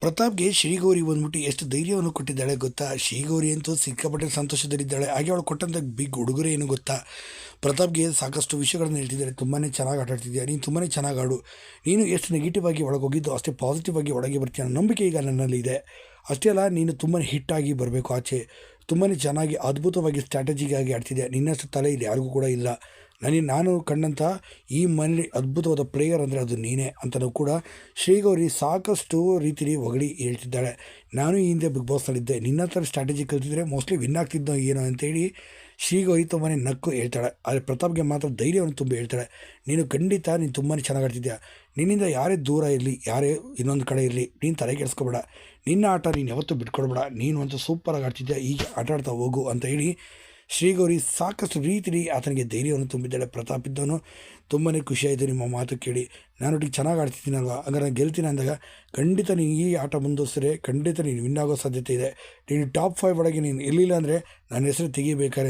ಪ್ರತಾಪ್ಗೆ ಶ್ರೀಗೌರಿ ಬಂದ್ಬಿಟ್ಟು ಎಷ್ಟು ಧೈರ್ಯವನ್ನು ಕೊಟ್ಟಿದ್ದಾಳೆ ಗೊತ್ತಾ. ಶ್ರೀಗೌರಿ ಅಂತೂ ಸಿಕ್ಕಾಪಟ್ಟೆ ಸಂತೋಷದಲ್ಲಿದ್ದಾಳೆ. ಹಾಗೆ ಅವಳು ಕೊಟ್ಟಂಥ ಬಿಗ್ ಉಡುಗೊರೆ ಏನು ಗೊತ್ತಾ, ಪ್ರತಾಪ್ಗೆ ಸಾಕಷ್ಟು ವಿಷಯಗಳನ್ನು ಹೇಳ್ತಿದ್ದಾಳೆ. ತುಂಬಾ ಚೆನ್ನಾಗಿ ಆಟ ಆಡ್ತಿದ್ಯಾ, ನೀನು ತುಂಬಾ ಚೆನ್ನಾಗಿ ಆಡು, ನೀನು ಎಷ್ಟು ನೆಗೆಟಿವ್ ಆಗಿ ಒಳಗೆ ಹೋಗಿದ್ದು ಅಷ್ಟೇ ಪಾಸಿಟಿವ್ ಆಗಿ ಒಳಗೆ ಬರ್ತೀಯ ಅನ್ನೋ ನಂಬಿಕೆ ಈಗ ನನ್ನಲ್ಲಿದೆ. ಅಷ್ಟೇ ಅಲ್ಲ, ನೀನು ತುಂಬಾ ಹಿಟ್ಟಾಗಿ ಬರಬೇಕು ಆಚೆ, ತುಂಬಾ ಚೆನ್ನಾಗಿ ಅದ್ಭುತವಾಗಿ ಸ್ಟ್ರಾಟಜಿಗಾಗಿ ಆಡ್ತಿದ್ಯಾ. ನಿನ್ನಷ್ಟು ತಲೆ ಇಲ್ಲಿ ಯಾರಿಗೂ ಕೂಡ ಇಲ್ಲ. ನಾನು ಕಂಡಂಥ ಈ ಮನೆ ಅದ್ಭುತವಾದ ಪ್ಲೇಯರ್ ಅಂದರೆ ಅದು ನೀನೇ ಅಂತಲೂ ಕೂಡ ಶ್ರೀಗೌರಿ ಸಾಕಷ್ಟು ರೀತಿಯಲ್ಲಿ ಹೊಗಳಿ ಹೇಳ್ತಿದ್ದಾಳೆ. ನಾನು ಈ ಹಿಂದೆ ಬಿಗ್ ಬಾಸ್ನಲ್ಲಿದ್ದೆ, ನಿನ್ನ ಹತ್ರ ಸ್ಟ್ರಾಟಜಿ ಕಲ್ತಿದ್ರೆ ಮೋಸ್ಟ್ಲಿ ವಿನ್ ಆಗ್ತಿದ್ದೋ ಏನೋ ಅಂತೇಳಿ ಶ್ರೀಗೌರಿ ತುಂಬಾ ನಕ್ಕು ಹೇಳ್ತಾಳೆ. ಆದರೆ ಪ್ರತಾಪ್ಗೆ ಮಾತ್ರ ಧೈರ್ಯವನ್ನು ತುಂಬ ಹೇಳ್ತಾಳೆ. ನೀನು ತುಂಬಾ ಚೆನ್ನಾಗಿ ಆಡ್ತಿದ್ಯಾ, ನಿನ್ನಿಂದ ಯಾರೇ ದೂರ ಇರಲಿ, ಯಾರೇ ಇನ್ನೊಂದು ಕಡೆ ಇರಲಿ, ನೀನು ತಲೆ ಕೆಡಿಸ್ಕೊಬೇಡ, ನಿನ್ನ ಆಟ ನೀನು ಯಾವತ್ತೂ ಬಿಟ್ಕೊಡ್ಬೇಡ, ನೀನು ಅಂತೂ ಸೂಪರಾಗಿ ಆಡ್ತಿದ್ಯಾ, ಹೀಗೆ ಆಟ ಆಡ್ತಾ ಹೋಗು ಅಂತ ಹೇಳಿ ಶ್ರೀಗೌರಿ ಸಾಕಷ್ಟು ರೀತಿಯಲ್ಲಿ ಆತನಿಗೆ ಧೈರ್ಯವನ್ನು ತುಂಬಿದ್ದಾಳೆ. ಪ್ರತಾಪ್ ಇದ್ದವನು ತುಂಬಾ ಖುಷಿಯಾಯಿತು ನಿಮ್ಮ ಮಾತು ಕೇಳಿ. ನಾನೊಟ್ಟಿಗೆ ಚೆನ್ನಾಗಿ ಆಡ್ತಿದ್ದೀನಲ್ವ, ಹಂಗಾರೆ ನಾನು ಗೆಲ್ತೀನಿ ಅಂದಾಗ ಖಂಡಿತ ನೀನು ಈ ಆಟ ಮುಂದುವರಿಸಿದ್ರೆ ಖಂಡಿತ ನೀನು ವಿನ್ ಆಗೋ ಸಾಧ್ಯತೆ ಇದೆ. ನೀನು ಟಾಪ್ 5 ಒಳಗೆ ನೀನು ಇರಲಿಲ್ಲ ಅಂದರೆ ನನ್ನ ಹೆಸರು ತೆಗಿಬೇಕಾದ್ರೆ